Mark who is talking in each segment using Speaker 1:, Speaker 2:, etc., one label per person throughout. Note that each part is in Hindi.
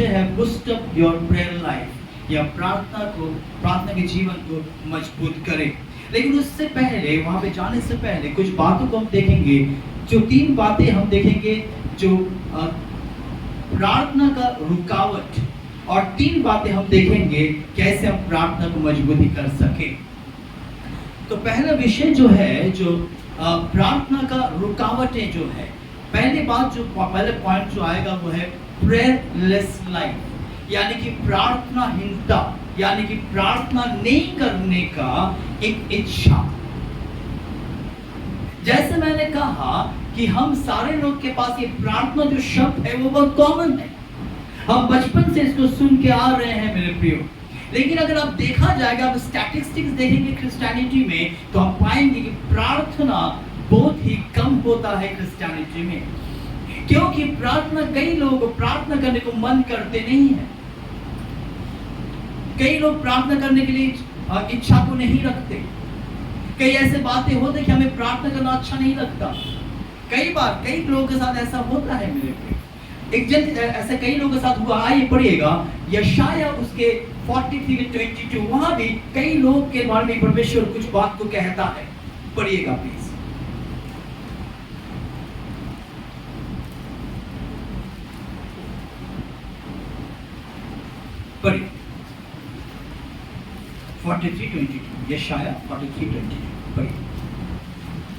Speaker 1: विषय है boost up your prayer life, या प्रार्थना के जीवन को मजबूत करे। लेकिन उससे पहले, वहां पे जाने से पहले कुछ बातों को हम देखेंगे। जो 3 बातें हम देखेंगे जो प्रार्थना का रुकावट, और 3 बातें हम देखेंगे कैसे हम प्रार्थना को मजबूती कर सके। तो पहला विषय जो है, जो प्रार्थना का रुकावटें जो है, पहली बात जो पहले पॉइंट जो आएगा वो है प्रेयरलेस लाइफ, यानी कि प्रार्थनाहीनता, यानी कि प्रार्थना नहीं करने का एक इच्छा। जैसे मैंने कहा कि हम सारे लोग के पास ये प्रार्थना जो शब्द है वो बहुत कॉमन है, हम बचपन से इसको सुन के आ रहे हैं मेरे प्रियो। लेकिन अगर आप देखा जाएगा, आप स्टैटिस्टिक्स देखेंगे क्रिश्चियनिटी में, तो आप पाएंगे कि प्रार्थना बहुत ही कम होता है क्रिश्चियनिटी में, क्योंकि प्रार्थना, कई लोग प्रार्थना करने को मन करते नहीं है। कई लोग प्रार्थना करने के लिए इच्छा को नहीं रखते। कई ऐसे बातें होते कि हमें प्रार्थना करना अच्छा नहीं लगता। कई बार कई लोगों के साथ ऐसा होता है मेरे पे। एक जन ऐसा कई लोगों के साथ हुआ। आइए पढ़िएगा यशाया उसके 43:22, वहां भी कई लोग के बारे में परमेश्वर कुछ बात को कहता है। पढ़िएगा प्लीज। पढ़िए 43:22, यशाया 43:22 पढ़िए।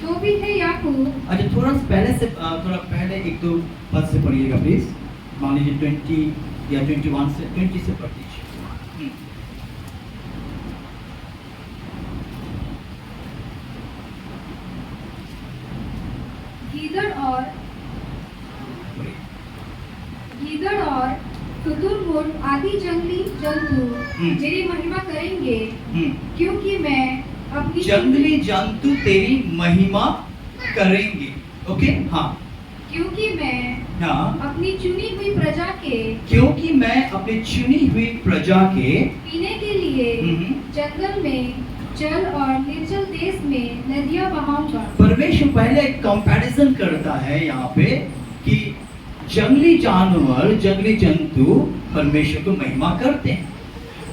Speaker 2: तो भी है याकूब।
Speaker 1: अच्छा, थोड़ा पहले 1-2 पद से पढ़िएगा प्लीज। मान लीजिए 20 या 21 से 20 से पढ़ दीजिए।
Speaker 2: गीदड़ और शुतुरमुर्ग आदि जंगली जंतु मेरी महिमा करेंगे, क्योंकि मैं अपनी
Speaker 1: जंगली जंतु तेरी महिमा करेंगे। ओके, हाँ।
Speaker 2: क्योंकि मैं अपनी चुनी हुई प्रजा के पीने के लिए जंगल में जल और निर्जल देश में नदियां बहाऊंगा।
Speaker 1: परमेश्वर पहले एक कंपैरिजन करता है यहाँ पे कि जंगली जानवर, जंगली जंतु परमेश्वर को महिमा करते हैं,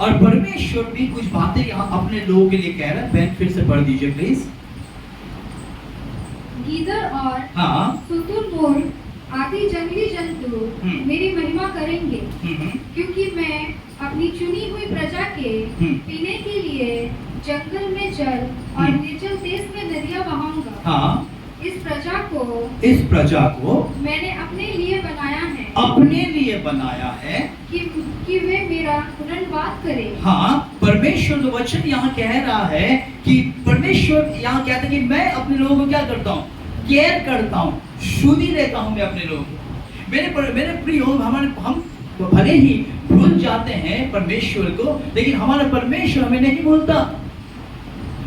Speaker 1: और परमेश्वर भी कुछ बातें यहाँ अपने लोगों के लिए कह रहा है। बहन फिर से पढ़ दीजिए प्लीज।
Speaker 2: गीदड़ और शुतुरमुर्ग आदि जंगली जंतु मेरी महिमा करेंगे, क्योंकि मैं अपनी चुनी हुई प्रजा के पीने के लिए जंगल में जल और निर्जल देश में नदियां बहाऊंगा। इस प्रजा को मैंने अपने लिए बनाया है कि वे मेरा धन्यवाद करें।
Speaker 1: हाँ, परमेश्वर जो वचन यहाँ कह रहा है कि परमेश्वर यहाँ कहता है कि मैं अपने लोगों को क्या करता हूँ, केयर करता हूँ, शुद्धि देता हूँ मैं अपने लोगों को। मेरे प्रिय, हम तो भले ही भूल जाते हैं परमेश्वर को, लेकिन हमारा परमेश्वर हमें नहीं भूलता।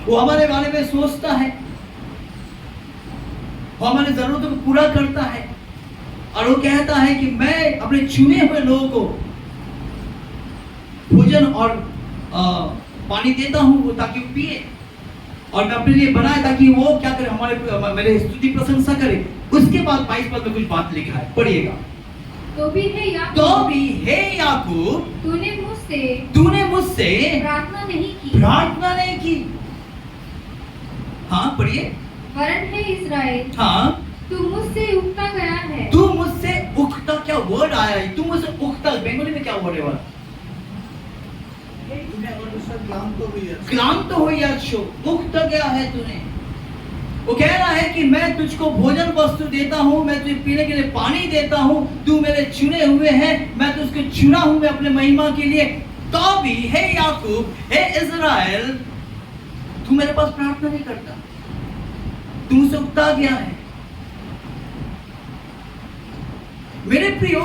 Speaker 1: वो हमारे बारे में सोचता है, वो हमारी जरूरतों को पूरा करता है, और वो कहता है कि मैं अपने चुने हुए लोगों को भोजन और पानी देता हूं ताकि वो पिए, और मैं अपने लिए बनाया ताकि वो क्या करे, मेरे स्तुति प्रशंसा करे। उसके बाद 22 पद में कुछ बात लिखा है, पढ़िएगा।
Speaker 2: तो भी है याकूब, तूने मुझसे प्रार्थना नहीं की। हाँ पढ़िए।
Speaker 1: वरन
Speaker 2: है इस्राएल,
Speaker 1: हाँ,
Speaker 2: तू मुझसे उगता गया है।
Speaker 1: तू मुझसे उगता, क्या वर्ड आया है? तू मुझसे उगता, बंगाली में क्या वर्ड है? क्लांत हो या उगता गया है तूने। वो कह रहा है कि मैं तुझको भोजन वस्तु देता हूँ, मैं तुझे पीने के लिए पानी देता हूँ, तू मेरे चुने हुए है, मैं तुझको चुना हूँ मैं अपने महिमा के लिए। तो भी हे याकूब, हे इज़राइल, तू मेरे पास प्रार्थना नहीं करता, तू मुझसे उगता गया है। मेरे प्रियो,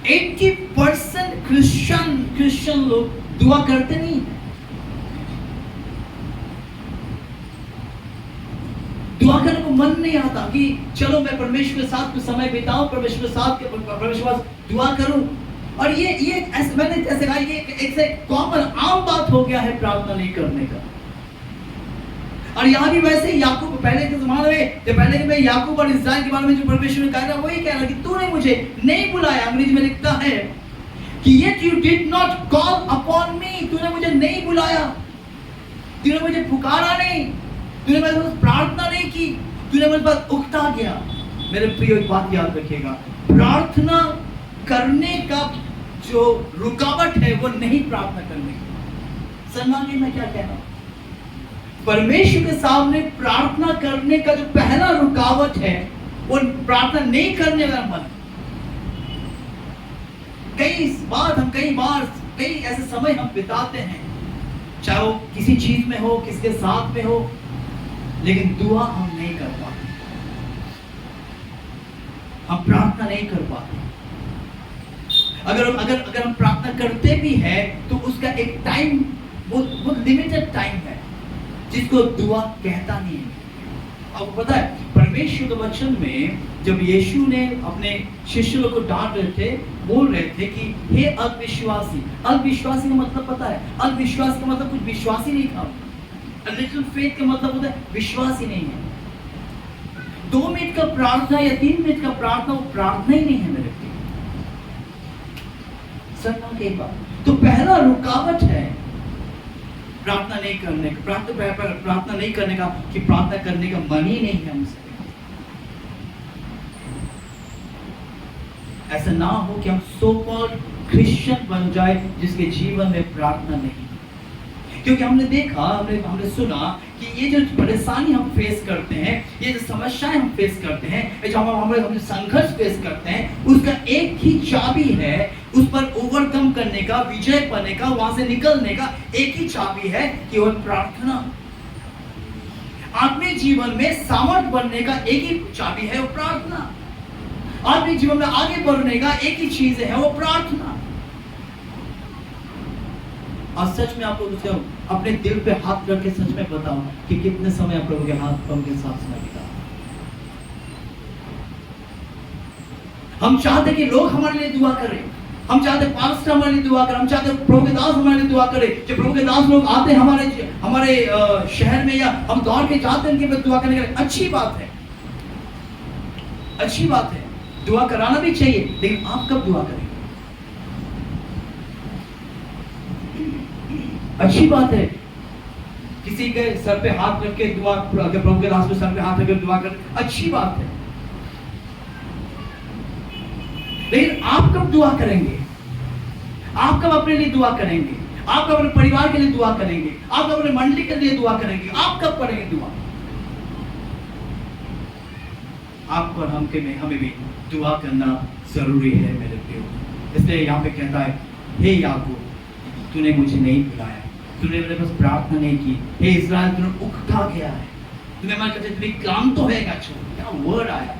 Speaker 1: 80% क्रिश्चियन लोग दुआ करते नहीं है। दुआ करने को मन नहीं आता कि चलो मैं परमेश्वर के साथ कुछ समय बिताऊं, परमेश्वर के साथ दुआ करूं। और ये मैंने जैसे कहा, ये एक कॉमन आम बात हो गया है प्रार्थना नहीं करने का। और यहाँ भी वैसे ही याकूब पहले के ज़माने में, जब पहले के में याकूब और इस्राएल के बारे में जो परमेश्वर ने कहा था, वही कह रहा कि तूने मुझे नहीं बुलाया। अंग्रेजी में लिखता है कि yet you did not call upon me, तूने मुझे नहीं बुलाया, तूने मुझे पुकारा नहीं, तूने मेरे पास प्रार्थना नहीं की, तूने मेरे पास उकता गया। मेरे प्रिय, एक बात याद रखिएगा, प्रार्थना करने का जो रुकावट है वो नहीं प्रार्थना करने की। सम्मानिए, मैं क्या कह रहा हूं, परमेश्वर के सामने प्रार्थना करने का जो पहला रुकावट है वो प्रार्थना नहीं करने वाला मन। कई ऐसे समय हम बिताते हैं, चाहे वो किसी चीज में हो, किसके साथ में हो, लेकिन दुआ हम नहीं कर पाते, हम प्रार्थना नहीं कर पाते। अगर हम प्रार्थना करते भी हैं तो उसका एक टाइम, वो लिमिटेड टाइम है जिसको दुआ कहता नहीं है। आपको पता है, परमेश्वर के वचन में जब यीशु ने अपने शिष्यों को डांट रहे थे, बोल रहे थे कि हे अविश्वासी। अविश्वासी का मतलब पता है, अविश्वास का मतलब कुछ विश्वासी नहीं था। A little faith का मतलब होता है विश्वासी नहीं है। 2 मिनट का प्रार्थना या 3 मिनट का प्रार्थना वो प्रार्थना ही नहीं है मेरे प्रिय। सच के बात, तो पहला रुकावट है प्रार्थना नहीं करने का, प्रार्थना नहीं करने का, कि प्रार्थना करने का मन ही नहीं है हमसे। ऐसा ना हो कि हम सो कॉल्ड क्रिश्चियन बन जाए जिसके जीवन में प्रार्थना नहीं। क्योंकि हमने देखा, हमने सुना कि ये जो परेशानी हम फेस करते हैं, ये जो समस्याएं हम फेस करते हैं, जो हम संघर्ष फेस करते हैं, उसका एक ही चाबी है, उस पर ओवरकम करने का, विजय पाने का, वहां से निकलने का एक ही चाबी है, केवल प्रार्थना। आत्मिक जीवन में सामर्थ बनने का एक ही चाबी है, वो प्रार्थना। आत्मिक जीवन में आगे बढ़ने का एक ही चीज है, वो प्रार्थना। और सच में आपको अपने दिल पे हाथ रख के सच में बताओ कि कितने समय आप प्रभु के हाथ प्रभु के साथ में बिता। हम चाहते कि लोग हमारे लिए दुआ करें, हम चाहते पास्टर हमारे लिए दुआ करें, हम चाहते प्रभु के दास हमारे लिए दुआ करें। जब प्रभु के दास लोग आते हैं हमारे शहर में, या हम दौड़ के जाते हैं उनके दुआ करने के लिए, अच्छी बात है, अच्छी बात है, दुआ कराना भी चाहिए। लेकिन आप कब दुआ करेंगे? अच्छी बात है किसी के सर पे हाथ रख के दुआ, प्रभु के दास पे सर पे हाथ रख के दुआ कर, अच्छी बात है। लेकिन आप कब दुआ करेंगे? आप कब अपने लिए दुआ करेंगे? आप कब अपने परिवार के लिए दुआ करेंगे? आप कब अपने मंडली के लिए दुआ करेंगे? आप कब करेंगे दुआ? आप और हमें भी दुआ करना जरूरी है मेरे प्रियो। इसलिए यहाँ पे कहता है, हे याकूब, तूने मुझे नहीं बुलाया, तूने मेरे पास प्रार्थना नहीं की। हे इस्राएल, तूने उकता गया है, तूने हमारे कहते तुम्हें काम तो है क्या वर्ड आया,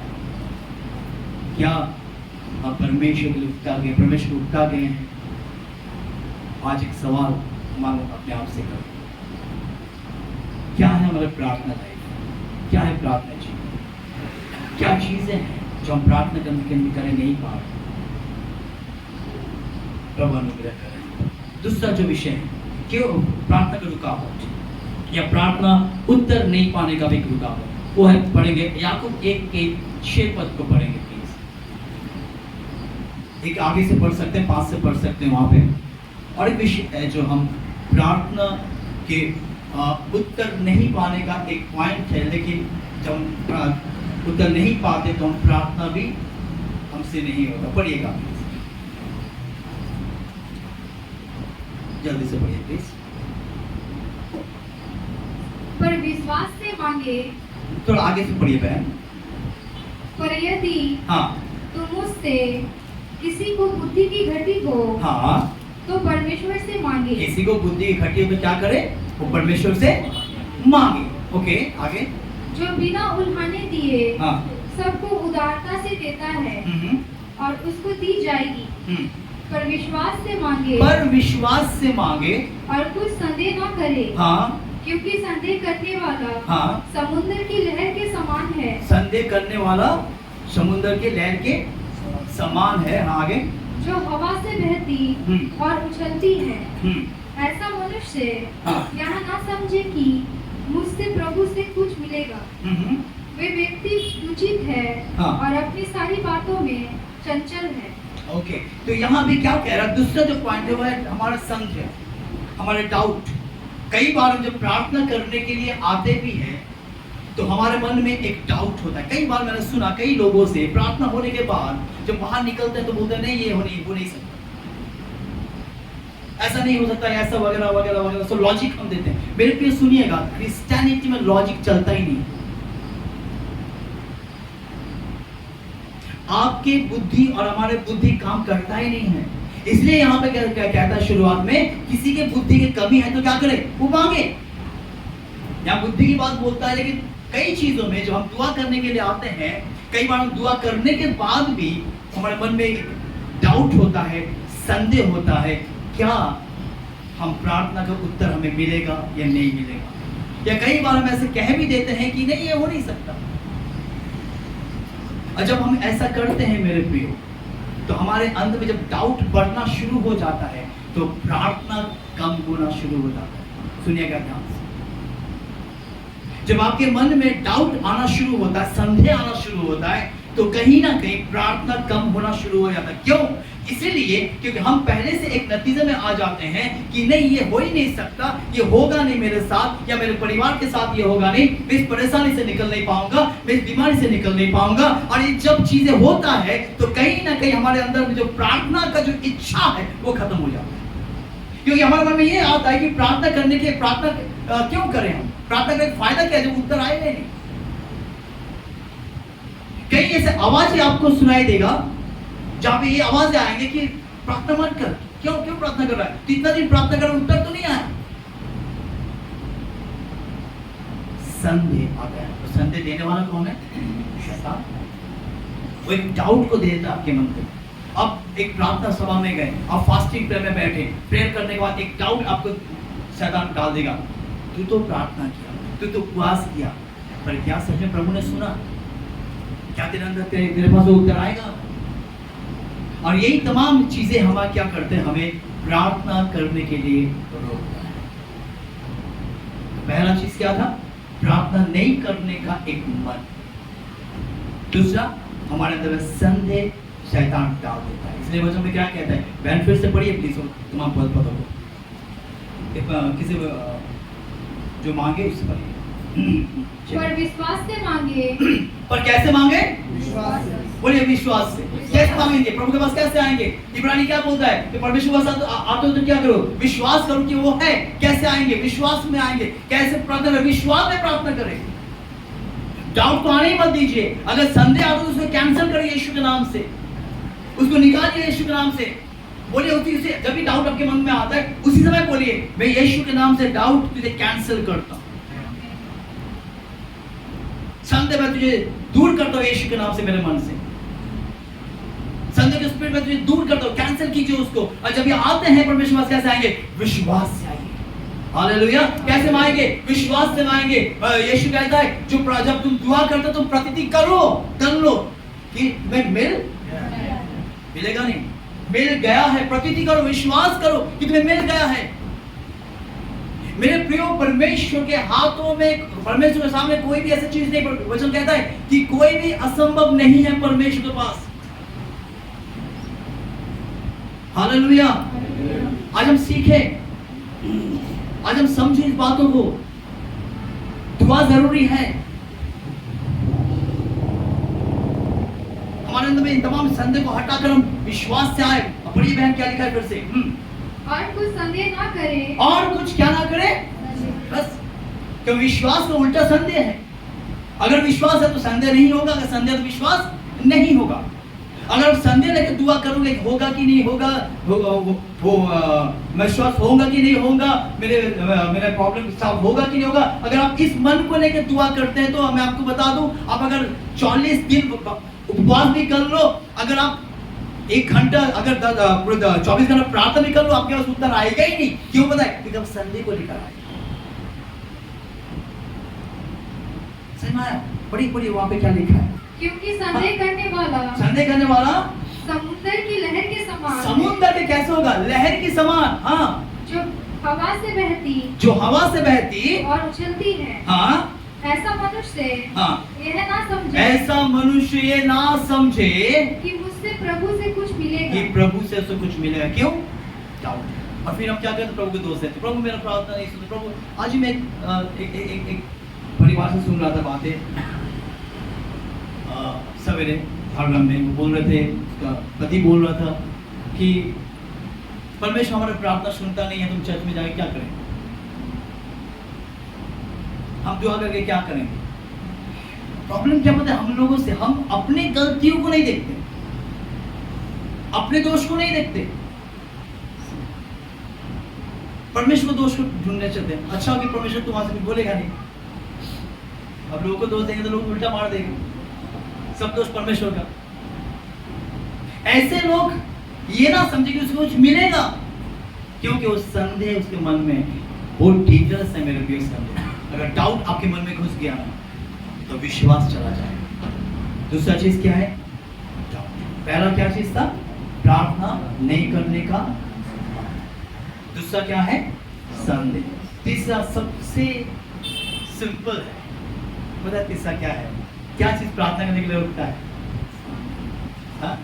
Speaker 1: क्या आप परमेश्वर उकता गए, परमेश्वर उकता गए हैं? आज एक सवाल मानो अपने आप से करो, क्या है हमारा प्रार्थना लाइफ? क्या है प्रार्थना जीवन? क्या चीजें हैं जो हम प्रार्थना करने नहीं पा रहे? प्रभु अनुग्रह करें। दूसरा जो विषय है, क्यों प्रार्थना का रुकावट या प्रार्थना उत्तर नहीं पाने का भी एक रुकावट, वो है, पढ़ेंगे याकूब 1 के 6 पद को पढ़ेंगे प्लीज। एक आगे से पढ़ सकते हैं, 5 से पढ़ सकते हैं वहां पे। और एक विषय है जो हम प्रार्थना के उत्तर नहीं पाने का एक पॉइंट है, लेकिन जब उत्तर नहीं पाते तो हम प्रार्थना भी हमसे नहीं होता। पढ़िएगा जल्दी से, पढ़िए प्लीज।
Speaker 2: पर विश्वास से मांगे,
Speaker 1: थोड़ा आगे से पढ़िए बहन।
Speaker 2: पर यदि तुम मुझसे किसी को बुद्धि की घटी हो, तो परमेश्वर से मांगे। किसी को बुद्धि की घटी हो तो क्या करे? वो परमेश्वर से मांगे। ओके, आगे। जो बिना उल्हाने दिए सबको उदारता से देता है और उसको दी जाएगी। पर विश्वास से मांगे, और कुछ संदेह न करे, क्योंकि संदेह करने वाला समुद्र की लहर के समान है। संदेह करने वाला समुद्र की लहर के समान है। आगे। जो हवा से बहती और उछलती है, ऐसा मनुष्य यहाँ ना समझे कि मुझसे प्रभु से कुछ मिलेगा। वे व्यक्ति उचित है
Speaker 1: हाँ।
Speaker 2: और अपनी सारी बातों में चंचल है।
Speaker 1: ओके, तो यहाँ भी क्या कह रहा है? दूसरा जो पॉइंट है वो है हमारा संदेह, हमारे डाउट। कई बार हम जब प्रार्थना करने के लिए आते भी हैं तो हमारे मन में एक डाउट होता है। कई बार मैंने सुना कई लोगों से प्रार्थना होने के बाद जब बाहर निकलते हैं तो बोलते हैं नहीं ये हो नहीं सकता, ऐसा नहीं हो सकता, ऐसा वगैरह वगैरह वगैरह। सो लॉजिक हम देते हैं। मेरे प्रिय सुनिएगा, क्रिश्चियनिटी में लॉजिक चलता ही नहीं। आपकी बुद्धि और हमारे बुद्धि काम करता ही नहीं है। इसलिए यहाँ पे क्या कहता है शुरुआत में, किसी के बुद्धि की कमी है तो क्या करे? वो मांगे। यहाँ बुद्धि की बात बोलता है, लेकिन कई चीजों में जो हम दुआ करने के लिए आते हैं, कई बार हम दुआ करने के बाद भी हमारे मन में एक डाउट होता है, संदेह होता है, क्या हम प्रार्थना का उत्तर हमें मिलेगा या नहीं मिलेगा। या कई बार हम ऐसे कह भी देते हैं कि नहीं ये हो नहीं सकता। और जब हम ऐसा करते हैं मेरे प्रियो, तो हमारे अंदर में जब डाउट बढ़ना शुरू हो जाता है तो प्रार्थना कम होना शुरू हो जाता है। सुनिएगा ध्यान से, जब आपके मन में डाउट आना शुरू होता है, संदेह आना शुरू होता है, तो कहीं ना कहीं प्रार्थना कम होना शुरू हो जाता है। क्यों? इसीलिए क्योंकि हम पहले से एक नतीजे में आ जाते हैं कि नहीं ये हो ही नहीं सकता, ये होगा नहीं मेरे साथ या मेरे परिवार के साथ, ये होगा नहीं, मैं इस परेशानी से निकल नहीं पाऊंगा, मैं इस बीमारी से निकल नहीं पाऊंगा। और ये जब चीजें होता है तो कहीं ना कहीं हमारे अंदर में जो प्रार्थना का जो इच्छा है वो खत्म हो जाता है। क्योंकि हमारे मन में ये आता है कि प्रार्थना करने के प्रार्थना क्यों करें, हम प्रार्थना का फायदा क्या है जब उत्तर आएगा नहीं। कई ऐसे आवाजें आपको सुनाई देगा जहां पे ये आवाजें आएंगे कि प्रार्थना मत कर। क्यों प्रार्थना कर रहा है? इतना दिन प्रार्थना कर उत्तर तो नहीं आया। संदेह आ गया। तो संदेह देने वाला कौन है? शैतान। वो एक डाउट को दे देता आपके मन में। अब एक प्रार्थना सभा में गए, आप फास्टिंग प्रेयर में बैठे, प्रेयर करने के बाद एक डाउट आपको शैतान डाल देगा, तू तो प्रार्थना किया, तू तो उपवास किया, पर क्या सच में प्रभु ने सुना? क्या तेरे अंदर तेरे पास वो उत्तर आएगा? और यही तमाम चीजें हम क्या करते हैं, हमें प्रार्थना करने के लिए रोकता है। पहला चीज क्या था? प्रार्थना नहीं करने का एक मन। दूसरा, हमारे अंदर संदेह शैतान डाल देता है। इसलिए वचन में क्या कहता है? बहन फिर से पढ़िए प्लीज, तमाम पद पढ़ो। किसी जो मांगे उससे पढ़िए।
Speaker 2: पर विश्वास से मांगे।
Speaker 1: पर कैसे मांगे?
Speaker 2: विश्वास से।
Speaker 1: बोलिए विश्वास से। कैसे मांगेंगे? प्रभु के पास कैसे आएंगे? इब्रानी क्या बोलता है कि परमेश्वर के पास आते हो तो क्या करो? विश्वास करो कि वो है। कैसे आएंगे? विश्वास में आएंगे। कैसे प्रार्थना करें? विश्वास में प्रार्थना करें। डाउट को आने ही मत दीजिए। अगर संदेह आता तो उसको कैंसिल करिए यीशु के नाम से, उसको निकालिए यीशु के नाम से। बोलिए उसी से, जब भी डाउट आपके मन में आता है उसी समय बोलिए, मैं यीशु के नाम से डाउट तुझे कैंसिल करता हूं, संदेह मैं तुझे दूर करता हूं यीशु के नाम से, मेरे मन से संदेह के स्पिरिट में तुझे दूर करता हूं, कैंसिल कीजिए उसको। और जब ये आते हैं परमेश्वर पास कैसे आएंगे? विश्वास से आएंगे। हालेलुया। कैसे मांगेंगे? विश्वास से मांगेंगे। यीशु कहता है जब तुम दुआ करते हो तुम प्रतिति करो, कर लो कि मैं मिलेगा नहीं, मिल गया है। प्रतिति करो, विश्वास करो कि तुम्हें मिल गया है। मेरे प्रियो, परमेश्वर के हाथों में, परमेश्वर के सामने कोई भी ऐसी चीज नहीं। वचन कहता है कि कोई भी असंभव नहीं है परमेश्वर के पास। हालेलुया। आज हम सीखे, आज हम समझे इस बातों को। दुआ जरूरी है। हमारे अंदर में इन तमाम संदेह को हटाकर हम विश्वास से आए। पढ़िए बहन क्या लिखा है फिर से।
Speaker 2: और कुछ संदेह ना करे।
Speaker 1: और कुछ क्या ना करे? बस। क्यों? विश्वास का उल्टा संदेह है। अगर विश्वास है तो संदेह नहीं होगा, अगर संदेह है तो विश्वास नहीं होगा। अगर आप संदेह लेकर दुआ करोगे होगा कि नहीं होगा, मैं विश्वास होगा कि नहीं होगा, मेरा प्रॉब्लम सॉल्व होगा कि नहीं होगा, अगर आप इस मन को लेकर दुआ करते हैं तो मैं आपको बता दूं, आप अगर 40 दिन उपवास भी कर लो, अगर आप 1 घंटा, अगर 24 घंटा प्रार्थना भी कर लो, आपके पास उत्तर आएगा ही नहीं। क्यों पता है? क्योंकि आप संदेह को लेकर आए। समझ में आया? पढ़िए वहां पे क्या लिखा है।
Speaker 2: क्योंकि संदेह करने वाला समुद्र की लहर के समान।
Speaker 1: समुद्र के कैसे होगा? लहर के समान। हाँ,
Speaker 2: जो हवा से बहती
Speaker 1: जो हवा से बहती
Speaker 2: और उछलती है,
Speaker 1: हाँ
Speaker 2: ऐसा मनुष्य
Speaker 1: हाँ
Speaker 2: यह ना समझे
Speaker 1: ऐसा मनुष्य ये ना समझे
Speaker 2: कि मुझसे प्रभु से कुछ
Speaker 1: कि
Speaker 2: मिलेगा।
Speaker 1: प्रभु से उसे कुछ मिलेगा। क्यों? डाउट। और फिर हम क्या करते हैं? प्रभु के दोस्त हैं, तो प्रभु मेरा प्रार्थना नहीं सुनते। प्रभु आज ही मैं एक परिवार से सुन रहा था बातें सवेरे हरगम में, वो बोल रहे थे, उसका पति बोल रहा था कि परमेश्वर हमारा प्रार्थना सुनता नहीं है, तुम चर्च में जाके क्या करें? हम दुआ करके क्या करेंगे? प्रॉब्लम क्या पता है हम लोगों से? हम अपने गलतियों को नहीं देखते, अपने दोष को नहीं देखते, परमेश्वर को दोष को ढूंढने चलते हैं। अच्छा कि परमेश्वर तुम्हारे से कुछ बोलेगा नहीं, अब लोगों को दोष देंगे तो लोग उल्टा मार देंगे, सब दोष परमेश्वर का। ऐसे लोग ये ना समझे कि उसको कुछ मिलेगा, क्योंकि वो संदेह उसके मन में बहुत डेंजरस है मेरे प्रिय संदेह। अगर डाउट आपके मन में घुस गया ना तो विश्वास चला जाएगा। दूसरा चीज क्या है? डाउट। पहला क्या चीज था? प्रार्थना नहीं करने का। दूसरा क्या है? संदेह। तीसरा सबसे सिंपल है, पता है तीसरा क्या है? क्या चीज प्रार्थना करने के लिए रुकता है? हाँ?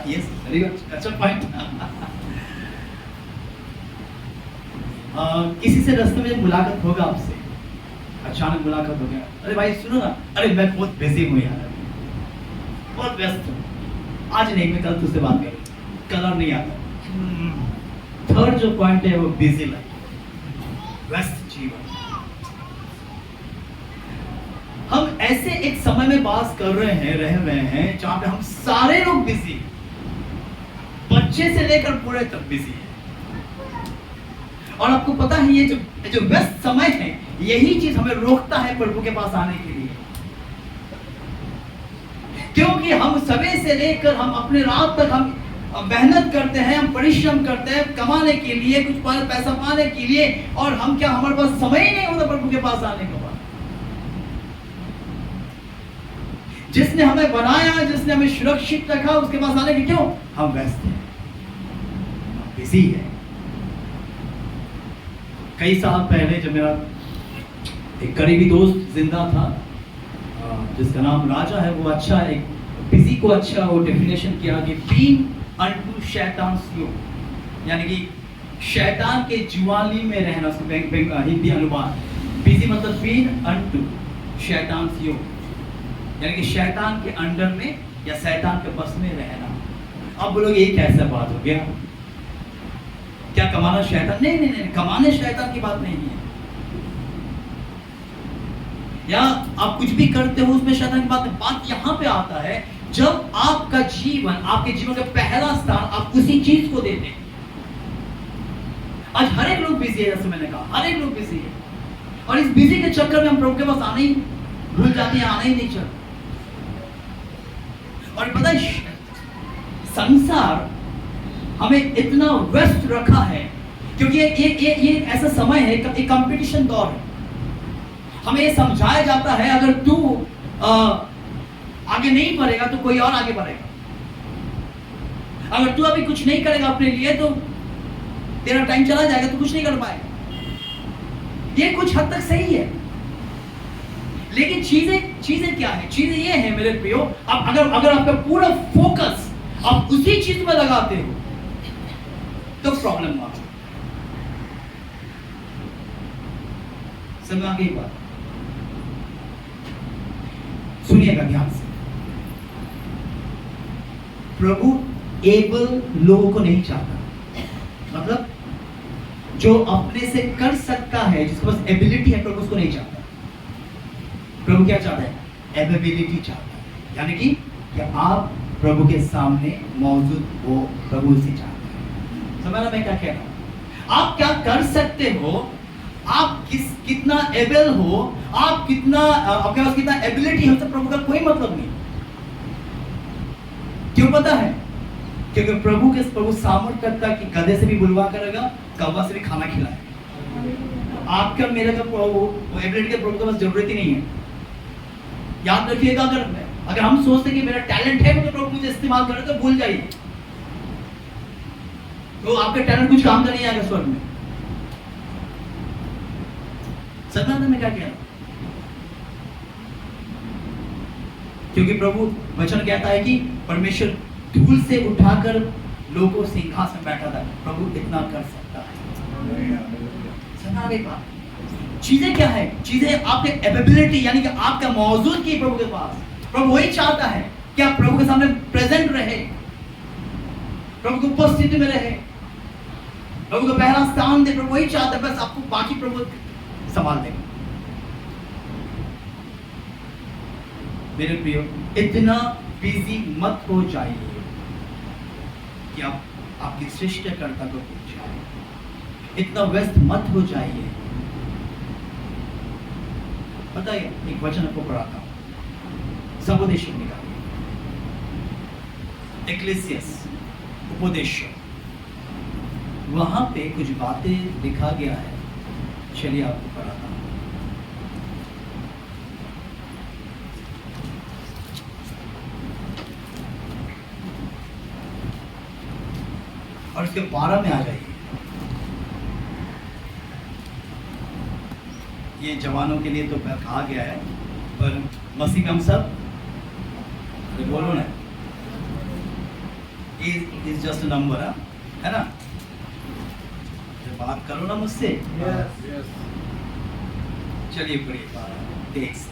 Speaker 1: यस, वेरी गुड, अच्छा पॉइंट। किसी से रास्ते में मुलाकात होगा आपसे, अचानक मुलाकात हो गया, अरे भाई सुनो ना, अरे मैं बहुत बिजी हूँ यार, बहुत व्यस्त हूँ, आज नहीं, मैं कल तुझसे बात करूँ, कलर नहीं आता। थर्ड जो पॉइंट है वो बिजी लाइफ, व्यस्त जीवन। हम ऐसे एक समय में बात कर रहे हैं, रह रहे हैं, जहां पे हम सारे लोग बिजी, बच्चे से लेकर बूढ़े तक बिजी है। और आपको पता है ये जो व्यस्त समय है, यही चीज हमें रोकता है प्रभु के पास आने के लिए। क्योंकि हम सुबह से लेकर हम अपने रात तक हम मेहनत करते हैं, हम परिश्रम करते हैं कमाने के लिए, कुछ पैसा पाने के लिए, और हम क्या, हमारे पास समय ही नहीं होता प्रभु के पास आने का। जिसने हमें बनाया, जिसने हमें सुरक्षित रखा, उसके पास आने के क्यों? हम व्यस्त हैं, बिजी है। कई साल पहले जब मेरा एक करीबी दोस्त जिंदा था, जिसका नाम राजा है, वो अच्छा एक बिजी को अच्छा वो डेफिनेशन किया कि बीइंग अनटू शैतान्स योक, यानी कि शैतान के जुआली में रहना। उसका हिंदी अनुवाद, बिजी मतलब बीइंग अनटू शैतान्स योक, यानी कि शैतान के अंडर में या शैतान के बस में रहना। अब बोलोगे ये कैसा बात हो गया? क्या कमाना शैतान? नहीं नहीं नहीं, कमाने शैतान की बात नहीं है। या आप कुछ भी करते हो उसमें शैतान की बात नहीं। बात यहाँ पे आता है जब आपका जीवन, आपके जीवन का पहला स्थान आप उसी चीज को देते हैं। आज हर एक लोग बिजी है, जैसे मैंने कहा, हर एक लोग बिजी है, और इस बिजी के चक्कर में हम प्रभु के पास आने ही भूल जाते हैं, आना ही नहीं चाहते। और पता है संसार हमें इतना व्यस्त रखा है, क्योंकि ये ऐसा समय है, एक कंपटीशन दौर है। हमें ये समझाया जाता है अगर तू आगे नहीं बढ़ेगा तो कोई और आगे बढ़ेगा, अगर तू अभी कुछ नहीं करेगा अपने लिए तो तेरा टाइम चला जाएगा, तो कुछ नहीं कर पाएगा। ये कुछ हद तक सही है, लेकिन चीजें क्या है? चीजें ये है मेरे प्रियो, अब अगर आपका पूरा फोकस आप उसी चीज में लगाते हो तो प्रॉब्लम आती है। समझ आ गई बात? सुनिएगा ध्यान से। प्रभु एबल लोगों को नहीं चाहता, मतलब जो अपने से कर सकता है, जिसके पास एबिलिटी है, प्रभु उसको नहीं चाहता। प्रभु क्या चाहता है? एबिलिटी चाहता है, यानी कि आप प्रभु के सामने मौजूद हो, प्रभु उसे चाहता है। समझना मैं क्या कह रहा हूं? आप क्या कर सकते हो, आप कितना एबल हो, आप कितना, आपके पास कितना एबिलिटी है, उससे प्रभु का कोई मतलब नहीं। क्यों पता है? क्योंकि प्रभु सामर्थ करता कि गधे से भी बुलवा करेगा, कौवा से भी खाना खिलाएगा। आपका मेरा का वो एबिलिटी का प्रभु के पास जरूरत ही नहीं है। याद रखिएगा, अगर हम सोचते कि मेरा टैलेंट है तो प्रभु मुझे इस्तेमाल करे, तो भूल जाइए। तो आपके टैलेंट कुछ काम का नहीं आएगा स्वर्ग में। समझ में क्या कह रहा हूं? क्योंकि प्रभु वचन कहता है कि परमेश्वर धूल से उठाकर लोगों सिंहासन बैठा था, प्रभु इतना कर सकता है। समझ में बात? चीजें क्या है? चीजें आपके एबिलिटी यानी कि आपका मौजूदगी प्रभु के पास। प्रभु वही चाहता है कि आप प्रभु के सामने प्रेजेंट रहे, प्रभु की उपस्थिति में रहे, प्रभु को पहला स्थान दे। प्रभु वही चाहता है, बस आपको बाकी प्रभु संभाल देगा। मेरे प्रियो, इतना बिजी मत हो जाइए कि आप आपकी सृष्टिकर्ता को भूल जाए। इतना व्यस्त मत हो जाइए। पता है, एक वचन आपको पढ़ाता हूं, सबोदेश निकालिए, एक्लेसियस उपदेश, वहां पे कुछ बातें लिखा गया है। चलिए आपको पढ़ाता हूं। और इसके 12 में आ जाइए। ये जवानों के लिए तो कहा गया है, पर मसीह में हम सब बोलो ना, इज जस्ट नंबर, है ना? बात करो ना मुझसे। चलिए पढ़िए 12।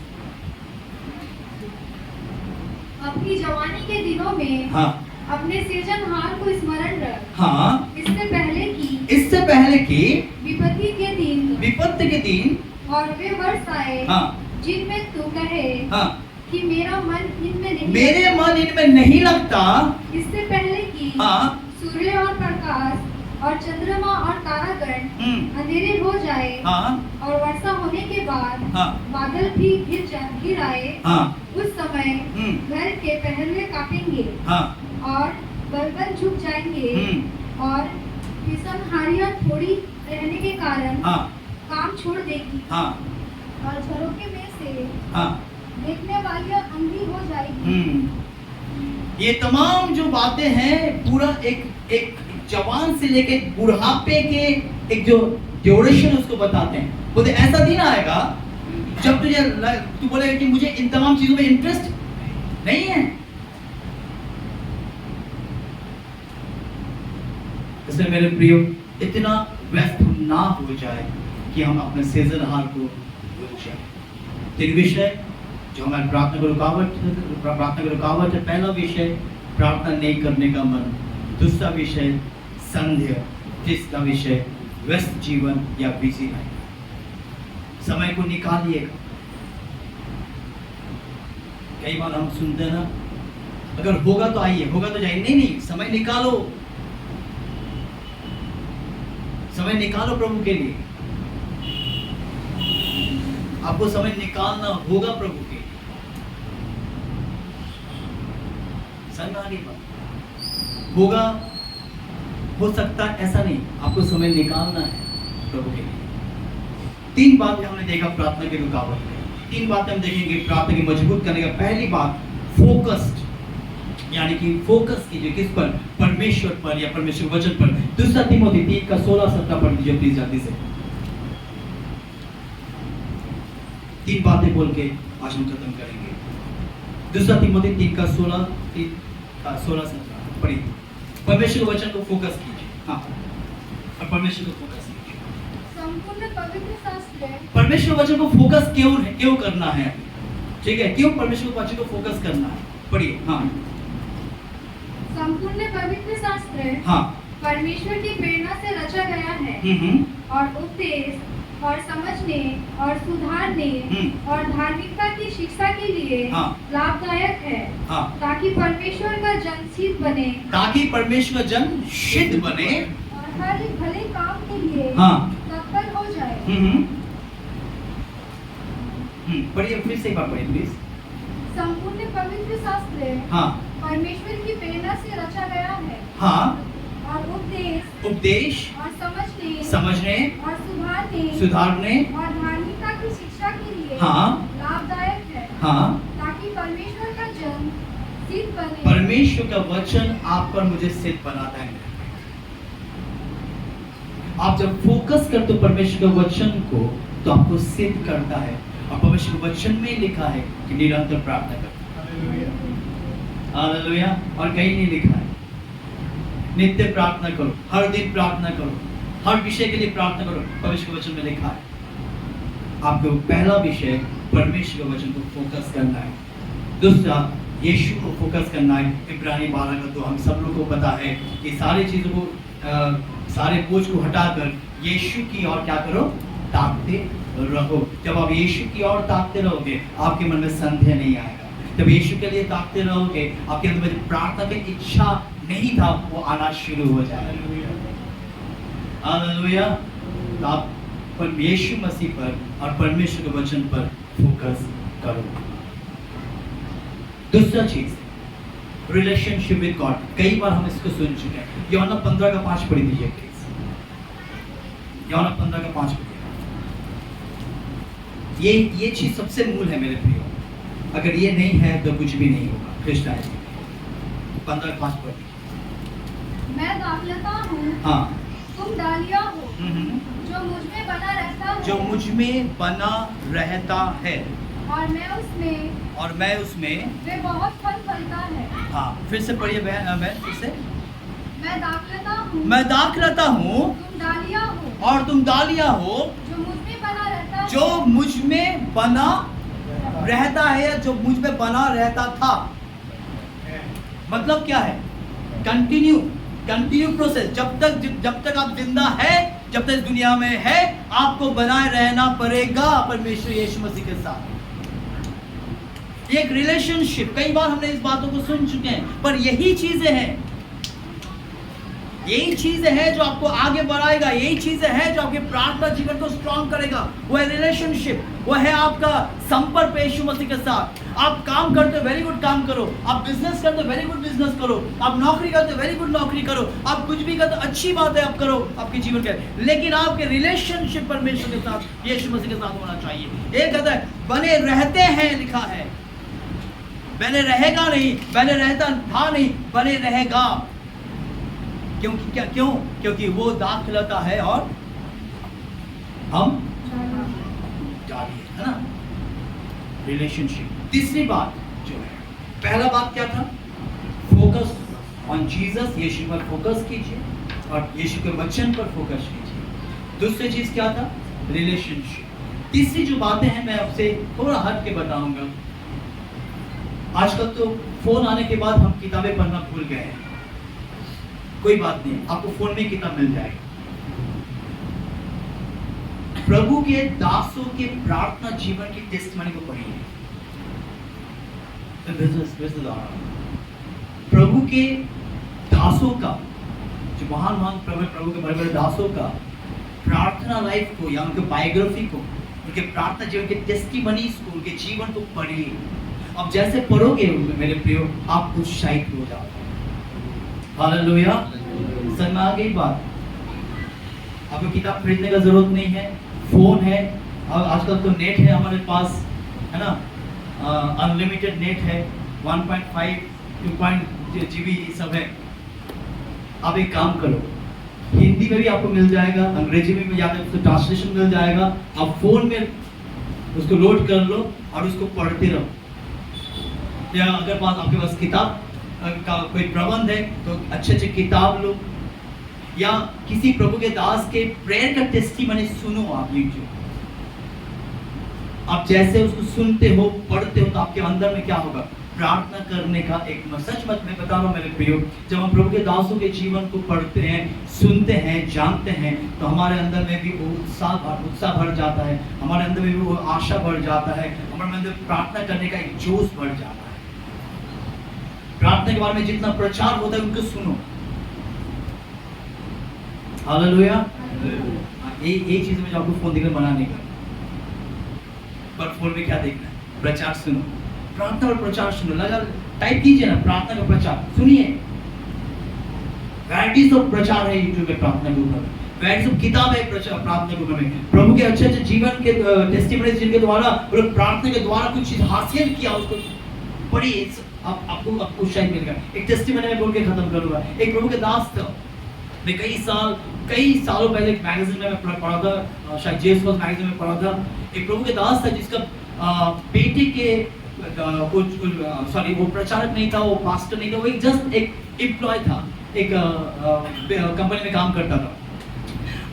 Speaker 2: अपनी जवानी के दिनों में
Speaker 1: हाँ
Speaker 2: अपने सृजनहार को स्मरण रख।
Speaker 1: हाँ,
Speaker 2: इससे पहले कि
Speaker 1: विपत्ति के दिन
Speaker 2: और वे वर्ष आए,
Speaker 1: हाँ
Speaker 2: जिनमें तू कहे,
Speaker 1: हाँ
Speaker 2: कि मेरा मन
Speaker 1: इनमें नहीं लगता।
Speaker 2: इससे पहले कि
Speaker 1: हाँ
Speaker 2: सूर्य और प्रकाश और चंद्रमा और तारागण अंधेरे हो जाए,
Speaker 1: हाँ
Speaker 2: और वर्षा होने के बाद
Speaker 1: हाँ
Speaker 2: बादल भी गिर आए,
Speaker 1: हाँ
Speaker 2: उस समय घर के पहलुए कांपेंगे,
Speaker 1: हाँ
Speaker 2: और बलबल झुक जाएंगे, और पिसनहारियां थोड़ी रहने के कारण
Speaker 1: हाँ
Speaker 2: काम छोड़ देगी,
Speaker 1: हाँ
Speaker 2: और झरोखे में से
Speaker 1: हाँ
Speaker 2: देखने वाली अंधी हो जाएगी।
Speaker 1: ये तमाम जो बातें हैं पूरा एक जवान से लेके बुढ़ापे के एक जो ड्यूरेशन उसको बताते हैं। बोलते ऐसा दिन आएगा जब तू बोलेगा कि मुझे इन तमाम चीजों में इंटरेस्ट नहीं है। इसलिए मेरे प्रियो, इतना व्यस्त ना हो जाए कि हम अपने सृजनहार को भूल जाए। तीन विषय जो हमारे प्रार्थना को रुकावट है। पहला विषय प्रार्थना नहीं करने का मन, दूसरा विषय संदेह, तीसरा विषय व्यस्त जीवन या बिजी लाइफ। समय को निकालिएगा। कई बार हम सुनते हैं ना, अगर होगा तो आइए, होगा तो जाइए। नहीं, समय निकालो, समय निकालो प्रभु के लिए। आपको समय निकालना होगा प्रभु के लिए। होगा, हो सकता ऐसा नहीं, आपको समय निकालना है प्रभु के लिए। तीन बातें हमने देखा प्रार्थना की रुकावट में। तीन बातें हम देखेंगे प्रार्थना की मजबूत करने का। पहली बात फोकस्ड, यानी कि फोकस कीजिए किस पर? परमेश्वर पर या परमेश्वर वचन पर। दूसरा तीमुथी 3:16-17 पढ़ लीजिए प्लीज जल्दी से। तीन बातें बोल के आज हम खत्म करेंगे। दूसरा तीमुथी 3:16-17 पढ़िए। परमेश्वर के वचन को फोकस कीजिए। हाँ, और परमेश्वर को फोकस कीजिए।
Speaker 2: संपूर्ण पवित्र शास्त्र,
Speaker 1: परमेश्वर वचन को फोकस क्यों करना है? ठीक है, क्यों परमेश्वर के वचन को फोकस करना है? पढ़िए। हाँ,
Speaker 2: संपूर्ण पवित्र शास्त्र
Speaker 1: हाँ
Speaker 2: परमेश्वर की प्रेरणा से रचा गया है, और उपदेश और समझने और सुधारने और धार्मिकता की शिक्षा के लिए लाभदायक है, ताकि परमेश्वर का जन सिद्ध बने, और हर एक भले काम के लिए तत्पर हो जाए।
Speaker 1: पढ़िए, फिर से एक बार पढ़िए प्लीज।
Speaker 2: संपूर्ण पवित्र शास्त्र परमेश्वर की प्रेरणा से रचा गया है, और उपदेश और समझने और सुधारने और धार्मिकता की शिक्षा के लिए लाभदायक है, ताकि परमेश्वर का जन सिद्ध बने।
Speaker 1: परमेश्वर का वचन आप पर मुझे सिद्ध बनाता है। आप जब फोकस करते हो परमेश्वर के वचन को तो आपको सिद्ध करता है, और परमेश्वर के वचन में लिखा है कि निरंतर प्रार्थना करो। हालेलुया। और कहीं नहीं लिखा है नित्य प्रार्थना करो, हर दिन प्रार्थना करो, हर विषय के लिए प्रार्थना करो, परमेश्वर के वचन में लिखा है। आपको पहला विषय परमेश्वर के वचन को फोकस करना है, दूसरा यीशु को फोकस करना है। इब्रानी 12 का तो हम सब लोगों को पता है कि सारी चीजों को सारे बोझ को हटाकर यीशु की ओर क्या करो, ताकते रहो। जब आप यीशु की ओर ताकते रहोगे आपके मन में संदेह नहीं आएगा। जब यीशु के लिए ताकते रहोगे आपके अंदर में प्रार्थना की इच्छा नहीं था वो आना शुरू हो जाएगा। हालेलुया। तो आप पर यीशु मसीह पर और परमेश्वर के वचन पर फोकस करो। दूसरा चीज रिलेशनशिप विद गॉड। कई बार हम इसको सुन चुके हैं। यूहन्ना 15 का 5 पढ़ दीजिए प्लीज। यूहन्ना 15 का 5 पढ़िए। ये चीज सबसे मूल है मेरे प्रियो। अगर ये नहीं है तो कुछ भी नहीं होगा क्रिश्चियनिटी। 15 का 5 पढ़ दीजिए।
Speaker 2: मैं दाखलता हूँ,
Speaker 1: हाँ,
Speaker 2: तुम डालियाँ हो, जो मुझ में बना रहता है,
Speaker 1: जो मुझ में बना रहता है
Speaker 2: और मैं उसमें वे बहुत फल फलता है।
Speaker 1: हाँ, फिर से पढ़िए बहन, फिर से।
Speaker 2: मैं दाखलता हूँ,
Speaker 1: मैं दाखलता हूँ,
Speaker 2: तुम डालियाँ हो,
Speaker 1: और तुम डालियाँ हो,
Speaker 2: जो मुझ में बना रहता है,
Speaker 1: जो मुझ में बना रहता है, जो मुझ में बना रहता था। मतलब क्या है? Continue process. जब तक आप जिंदा है, जब तक इस दुनिया में है, आपको बनाए रहना पड़ेगा परमेश्वर यीशु मसीह के साथ। ये एक रिलेशनशिप। कई बार हमने इस बातों को सुन चुके हैं, पर यही चीजें हैं जो आपको आगे बढ़ाएगा, यही चीजें हैं जो आपके प्रार्थना जीवन को स्ट्रॉन्ग करेगा। वो है रिलेशनशिप, वो है आपका संपर्क यीशु मसीह के साथ। आप काम करते हो, वेरी गुड काम करो। आप बिजनेस करते हो, वेरी गुड बिजनेस करो। आप नौकरी करते हो, वेरी गुड नौकरी करो। आप कुछ भी करते हो, अच्छी बात है, आप करो आपके जीवन के। लेकिन आपके रिलेशनशिप परमेश्वर के साथ, यीशु मसीह के साथ होना चाहिए। एक कहता है बने रहते हैं, लिखा है, बने रहेगा नहीं, बने रहता था नहीं, बने रहेगा। क्योंकि वो दाखलता है और हम डालिए, है ना। रिलेशनशिप। तीसरी बात जो है, पहला बात क्या था? फोकस ऑन जीसस, यीशु पर फोकस कीजिए और यीशु के वचन पर फोकस कीजिए। दूसरी चीज क्या था? रिलेशनशिप। तीसरी जो बातें हैं मैं आपसे थोड़ा हट के बताऊंगा। आजकल तो फोन आने के बाद हम किताबें पढ़ना भूल गए हैं। कोई बात नहीं, आपको फोन में किताब मिल जाएगी। प्रभु के दासों के प्रार्थना जीवन की टेस्टमनी को पढ़िए। प्रभु के दासों का, जो महान प्रभु के बड़े बड़े दासों का प्रार्थना लाइफ को या उनके बायोग्राफी को, उनके प्रार्थना जीवन के टेस्टिमनीज को, उनके जीवन को पढ़िए। अब जैसे पढ़ोगे मेरे प्रियो, आप उत्साहित हो जाओगे। हालेलुया। समझ में आ गई बात? आपको किताब खरीदने का जरूरत नहीं है, फोन है, और आजकल तो नेट है हमारे पास, है ना। अनलिमिटेड नेट है, 1.5 2 GB सब है। आप एक काम करो, हिंदी में भी आपको मिल जाएगा, अंग्रेजी में भी जाकर उसको ट्रांसलेशन मिल जाएगा। आप फोन में उसको लोड कर लो और उसको पढ़ते रहो। या अगर आपके पास किताब का कोई प्रबंध है तो अच्छे किताब लो, या किसी प्रभु के दास के प्रेयर का टेस्टिमनी सुनो आप यूट्यूब। आप जैसे उसको सुनते हो, पढ़ते हो, तो आपके अंदर में क्या होगा? प्रार्थना करने का एक सच मत मैं बता रहा हूँ मेरे प्रियो, जब हम प्रभु के दासों के जीवन को पढ़ते हैं, सुनते हैं, जानते हैं, तो हमारे अंदर में भी वो उत्साह भर जाता है, हमारे अंदर में भी वो आशा बढ़ जाता है, हमारे अंदर प्रार्थना करने का एक जोश बढ़ जाता है। प्रार्थना के बारे में जितना प्रचार होता है उनको सुनो। हालेलुया। एक चीज में जो आपको फोन देखकर मना नहीं करना, पर फोन में क्या देखना है? प्रचार सुनो, प्रार्थना और प्रचार सुनो। लगा टाइप कीजिए ना, प्रार्थना का प्रचार सुनिए। वैरायटीज ऑफ प्रचार है यूट्यूब पे प्रार्थना के ऊपर, वैरायटीज ऑफ किताब है प्रार्थना के ऊपर में। प्रभु के अच्छे जीवन के टेस्टिमनीज जिनके द्वारा और प्रार्थना के द्वारा कुछ चीज हासिल किया, उसको पढ़िए, आपको उत्साह मिलेगा। एक टेस्टिमनी में बोल के खत्म करूंगा। एक प्रभु के दास था, मैं कई साल कई सालों पहले एक मैगजीन में मैं पढ़ा था, शायद जेम्स बॉस मैगजीन में पढ़ा था, एक प्रभु के दास था जिसका बेटे के वो प्रचारक नहीं था, वो पास्टर नहीं था, वो एक जस्ट एक एम्प्लॉय था, एक कंपनी में काम करता था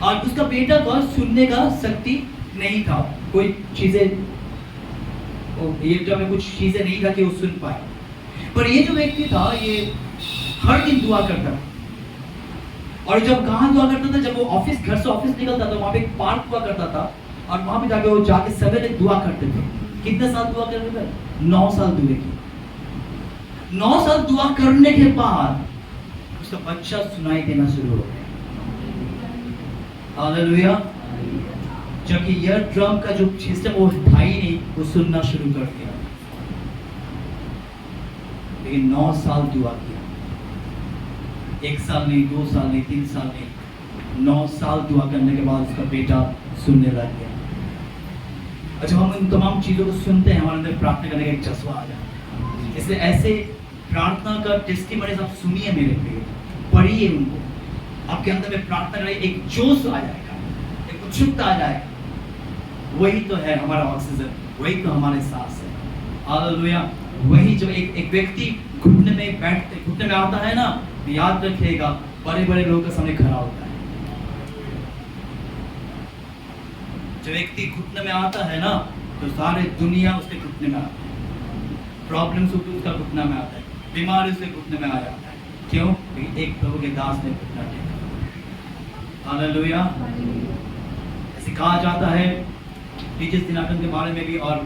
Speaker 1: और उसका बेटा का सुनने का शक्ति नहीं था, कोई चीजें ये में कुछ चीजें नहीं था कि वो सुन पाए। पर ये जो व्यक्ति था ये हर दिन दुआ करता था और जब कहाँ दुआ करता था, जब वो ऑफिस घर से ऑफिस निकलता था वहां पे एक पार्क हुआ करता था और वहां पे जाके वो जाके सवेरे दुआ करते थे। कितने साल दुआ करते थे? 9 साल दुआ की। 9 साल दुआ करने के बाद उसका बच्चा सुनाई देना शुरू हो गया। हालेलुया। जबकि ईयर ड्रम का जो सिस्टम वो था ही नहीं, वो सुनना शुरू कर दिया। लेकिन 9 साल दुआ किया, 1 साल नहीं, 2 साल नहीं, 3 साल नहीं, 9 साल दुआ करने के बाद उसका बेटा सुनने लग गया। अच्छा, हम इन तमाम चीजों को सुनते हैं, हमारे अंदर प्रार्थना करने का एक जज्बा आ जाता है। इसलिए ऐसे प्रार्थना का टेस्टिमनीज आप सुनिए मेरे प्रिय, पढ़िए उनको, आपके अंदर में प्रार्थना करने एक जोश आ जाएगा, एक उत्सुकता आ जाएगा। वही तो है हमारा ऑक्सीजन, वही तो हमारे सांस है। हालेलुया। वही जो एक व्यक्ति घुटने में आता है ना, याद रखिएगा, बड़े बड़े लोगों के सामने खड़ा होता है। जो व्यक्ति घुटने में आता है ना, तो सारे दुनिया उसके घुटने में आती है, प्रॉब्लम्स उसका घुटना में आता है, बीमारी उसके घुटने में आ जाता है। क्यों? क्योंकि एक प्रभु के दास ने घुटना टेका। हालेलुया। ऐसे कहा जाता है टीचर्स दिनाटन के बारे में भी और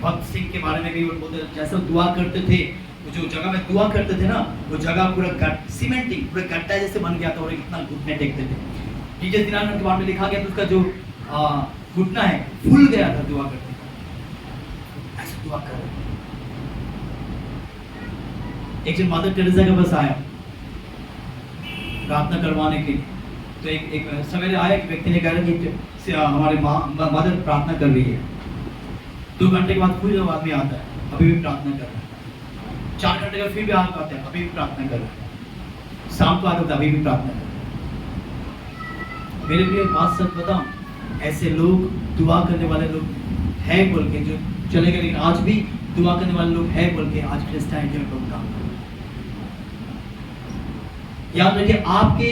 Speaker 1: भक्त सिंह के बारे में भी, वो बोलते जैसे वो दुआ करते थे, वो जो जगह में दुआ करते थे ना, वो जगह पूरा सीमेंटिंग पूरा गड्ढा जैसे बन गया था और इतना घुटने टेकते थे। टीचर्स दिनाटन के बारे में लिखा गया तो उसका जो घुटना है फूल गया था दुआ करते, ऐसे दुआ कर रहे। एक जन मदर टेरेसा के पास आया प्रार्थना करवाने के लिए, तो एक सवेरे आया, एक व्यक्ति ने कहा कि हमारे मदर प्रार्थना कर रही है। 2 घंटे के बाद फिर जब आदमी आता है, अभी भी प्रार्थना कर रहा है। 4 घंटे के बाद फिर भी आते हैं, अभी भी प्रार्थना कर रहा है। शाम को आता है, अभी भी प्रार्थना कर रहा है। मेरे लिए बात सच बताऊं, ऐसे लोग दुआ करने वाले लोग है बोल के जो चले गए, लेकिन आज भी दुआ करने वाले लोग है बोल के आज क्रिस्टियनिटी में लोग काम कर रहे हैं। याद रखिए, आपके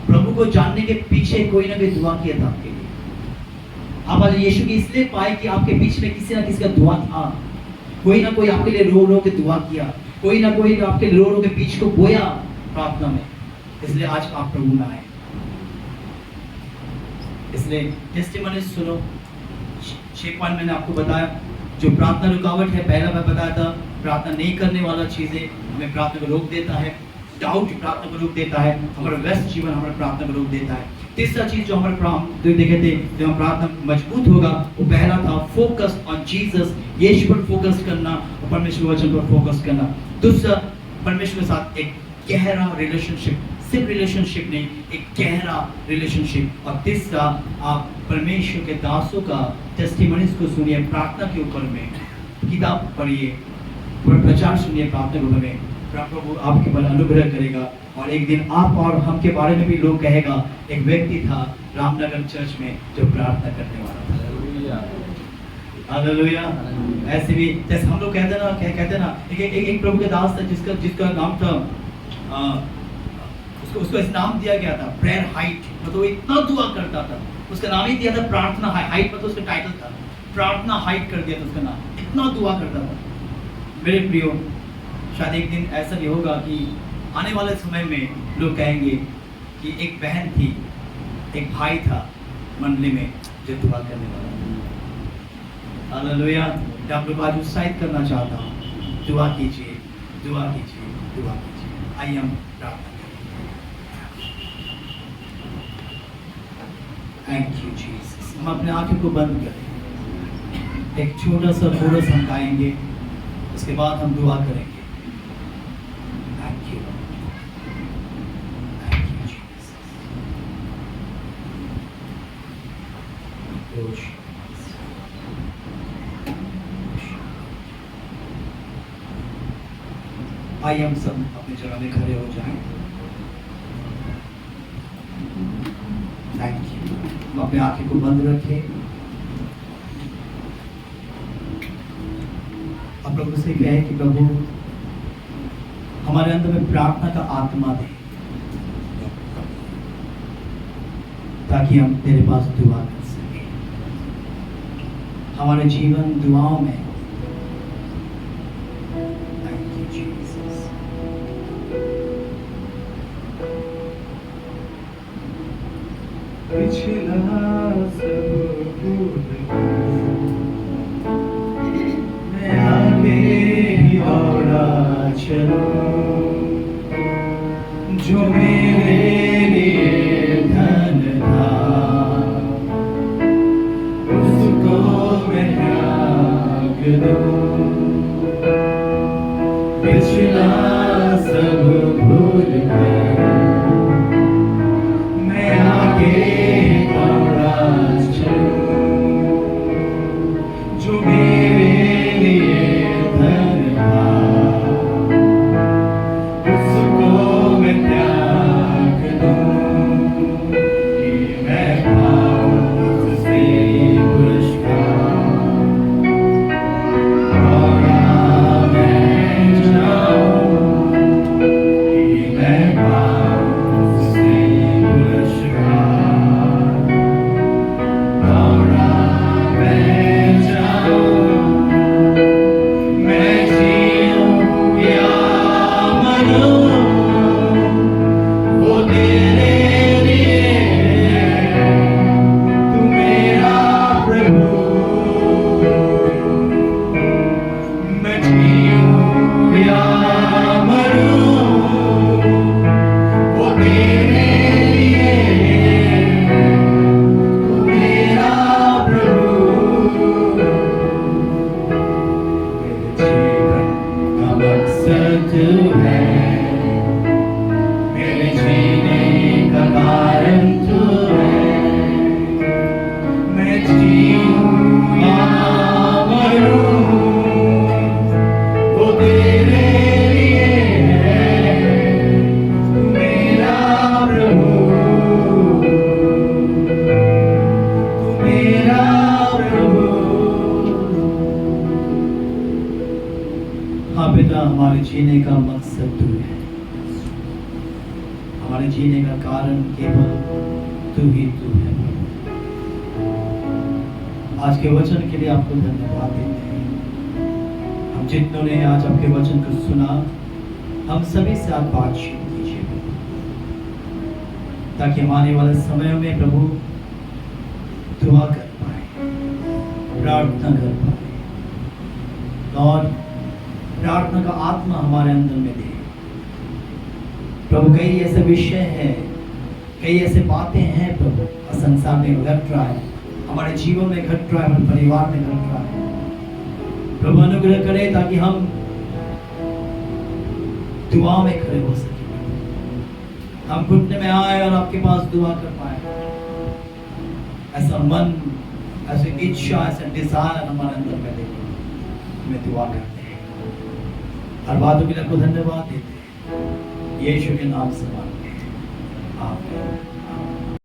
Speaker 1: प्रभु को जानने के पीछे कोई ना कोई दुआ किया था आपके लिए। आप आज यीशु की इसलिए पाए कि आपके बीच में किसी ना किसी का दुआ था, कोई ना कोई आपके लिए रो रो के दुआ किया, कोई ना कोई आपके रो रो के बीच को बोया प्रार्थना में, इसलिए आज आप प्रभु में आए। इसलिए टेस्टिमनी सुनो। 6 पॉइंट मैंने आपको बताया। जो प्रार्थना रुकावट है, पहला मैं बताया था, प्रार्थना नहीं करने वाला चीजें हमें प्रार्थना को रोक देता है। डाउट प्रार्थना को रोक देता है, हमारा व्यस्त जीवन हमारा प्रार्थना को रोक देता है। तीसरा चीज जो हमारे देखे थे, जो हम प्रार्थना मजबूत होगा, वो पहला था फोकस ऑन जीसस, यीशु पर फोकस करना और परमेश्वर वचन पर फोकस करना। दूसरा, परमेश्वर के साथ एक गहरा रिलेशनशिप, सिर्फ रिलेशनशिप नहीं, एक गहरा रिलेशनशिप। और तीसरा, आप परमेश्वर के दासों का टेस्टिमनीज को सुनिए, प्रार्थना के ऊपर में किताब पढ़िए, पूरा प्रचार सुनिए प्रार्थना के ऊपर में। प्रभु आपके पर अनुग्रह करेगा और एक दिन आप और हम के बारे में भी लोग कहेगा, एक व्यक्ति था रामनगर चर्च में जो प्रार्थना करने वाला था। हालेलुया। ऐसे भी जैसे हम लोग कहते ना एक प्रभु के दास था जिसका नाम था, उसको इस नाम दिया गया था प्रेयर हाइट, मतलब वो इतना दुआ करता था, उसका नाम ही दिया था प्रार्थना हाइट, मतलब उसका टाइटल था प्रार्थना हाइट कर दिया था उसका नाम, इतना दुआ करता था। मेरे प्रियो, शायद एक दिन ऐसा भी होगा कि आने वाले समय में लोग कहेंगे कि एक बहन थी, एक भाई था मंडली में जो दुआ करने वाला। हालेलुया। आप लोग आज उत्साहित करना चाहता हूँ, दुआ कीजिए, दुआ कीजिए, दुआ कीजिए। आइए हम प्रार्थना करें। Thank you Jesus. हम अपने आंखों को बंद करें, एक छोटा सा कोरस हम गाएंगे, उसके बाद हम दुआ करेंगे। आइए हम सब अपनी जगह में खड़े हो जाएं। अपने आंखें को बंद रखें। आप लोगों से कहें कि प्रभु हमारे अंदर में प्रार्थना का आत्मा दे, ताकि हम तेरे पास दुआ कर सकें। हमारे जीवन दुआओं में Thank you, Jesus. पिछला सब भूल मैं आगे दौड़ा चलूं, जो मेरे लिए धन था उसको मैं त्याग दूं। पिछला सब भूल कर मैं आगे दौड़ा चलूं, जो मेरे लिए धन था उसको मैं त्याग दूं, कि मैं पाऊं उससे पुरस्कार और मैं जाऊं, कि मैं पाऊं उससे पुरस्कार और मैं जाऊं। मैं जीऊं या मरूं वो तेरे लिए, तू मेरा प्रभु। मैं जीऊं या मरूं वो तेरे लिए, तू मेरा प्रभु। मेरे जीवन का मकसद तू है, मेरे जीने का कारण तू है। मैं जीऊं या मरूं वो तेरे लिए है, तू मेरा प्रभु, तू मेरा प्रभु। हाँ पिता, हमारे जीने का मकसद तू है, हमारे जीने का कारण केवल तू ही तू है। आज के वचन के लिए आपको धन्यवाद देते हैं। हम जितनों ने आज आपके वचन को सुना, हम सभी से आप बातचीत कीजिए, ताकि हम आने वाले समय में प्रभु दुआ कर पाए, प्रार्थना कर पाए और प्रार्थना का आत्मा हमारे अंदर में दे। प्रभु कई ऐसे विषय हैं, कई ऐसे बातें हैं प्रभु, संसार में घट रहा है, हमारे जीवन में घट रहा है, हमारे परिवार में घट रहा है। प्रभु अनुग्रह करे ताकि हम दुआ में खड़े हो सके, हम घुटने में आए और आपके पास दुआ कर पाए। ऐसा मन, ऐसी इच्छा, ऐसा डिजायर हमारे अंदर में देखो, हमें दुआ करते हैं। हर बातों के लिए आपको धन्यवाद देते हैं, यीशु के नाम से मांगते हैं, आमीन।